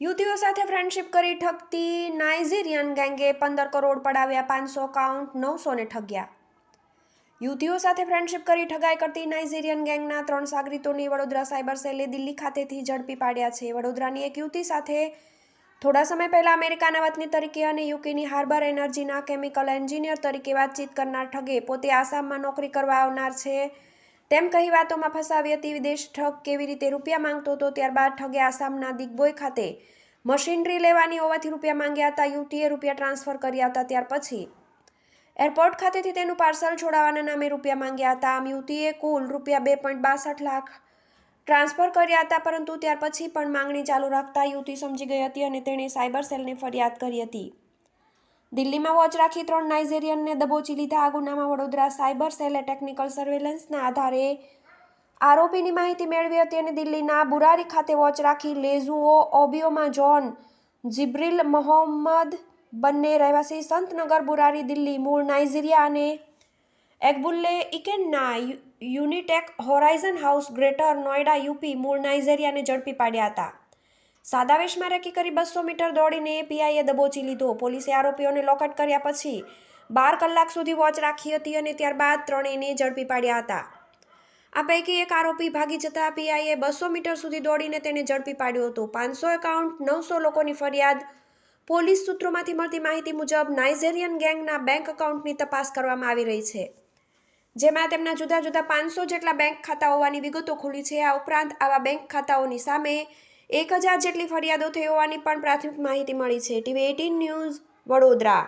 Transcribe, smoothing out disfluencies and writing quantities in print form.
યુવતીઓ સાથે ફ્રેન્ડશિપ કરી ઠગતી નાઇજીરિયન ગેંગે 15 કરોડ પડાવ્યા, 500 એકાઉન્ટ 900ને ઠગ્યા। યુવતીઓ સાથે ફ્રેન્ડશિપ કરી ઠગાઈ કરતી નાઇજીરિયન ગેંગના 3 સાગરીતોને વડોદરા સાયબર સેલે દિલ્હી ખાતેથી ઝડપી પાડ્યા છે। વડોદરાની એક યુવતી સાથે થોડા સમય પહેલા અમેરિકાના વતની તરીકે અને યુકેની હાર્બર એનર્જીના કેમિકલ એન્જિનિયર તરીકે વાતચીત કરનાર ઠગે પોતે આસામમાં નોકરી કરવા આવનાર છે તેમ કહી વાતોમાં ફસાવી હતી। વિદેશ ઠગ કેવી રીતે રૂપિયા માંગતો હતો, ત્યારબાદ ઠગે આસામના દિગ્બોય ખાતે મશીનરી લેવાની હોવાથી રૂપિયા માંગ્યા હતા। યુવતીએ રૂપિયા ટ્રાન્સફર કર્યા હતા, ત્યાર પછી એરપોર્ટ ખાતેથી તેનું પાર્સલ છોડાવવાના નામે રૂપિયા માંગ્યા હતા। આમ યુવતીએ કુલ રૂપિયા 2.62 લાખ ટ્રાન્સફર કર્યા હતા, પરંતુ ત્યાર પછી પણ માંગણી ચાલુ રાખતા યુવતી સમજી ગઈ હતી અને તેણે સાયબર સેલને ફરિયાદ કરી હતી। દિલ્હીમાં વોચ રાખી 3 નાઇજીરિયનને દબોચી લીધા। આ ગુનામાં વડોદરા સાયબર સેલે ટેકનિકલ સર્વેલન્સના આધારે આરોપીની માહિતી મેળવી હતી અને દિલ્હીના બુરારી ખાતે વોચ રાખી લેઝુઓ ઓબિયોમાં જોન જિબ્રિલ મોહમ્મદ, બંને રહેવાસી સંતનગર બુરારી દિલ્હી, મૂળ નાઇજીરિયા, અને એકબુલ્લે ઇકેનના Unitech Horizon House Greater Noida UP, મૂળ નાઇજીરિયાને ઝડપી પાડ્યા હતા। સાદા વેશમાં રેકી કરી 200 મીટર દોડીને પીઆઈએ દબોચી લીધો। પોલીસે આરોપીઓને લોકઅપ કર્યા પછી 12 કલાક સુધી વોચ રાખી હતી અને ત્યારબાદ ત્રણેયને ઝડપી પાડ્યા હતા। આ પૈકી એક આરોપી ભાગી જતા પીઆઈએ 200 મીટર સુધી દોડીને તેને ઝડપી પાડ્યો હતો। 500 એકાઉન્ટ 900 લોકોની ફરિયાદ। પોલીસ સૂત્રોમાંથી મળતી માહિતી મુજબ નાઇજીરિયન ગેંગના બેંક એકાઉન્ટની તપાસ કરવામાં આવી રહી છે, જેમાં તેમના જુદા જુદા 500 જેટલા બેંક ખાતા હોવાની વિગતો ખુલી છે। આ ઉપરાંત આવા બેંક ખાતાઓની સામે 1000 જેટલી ફરિયાદો થઈ હોવાની પણ પ્રાથમિક માહિતી મળી છે। TV18 news, Vadodara.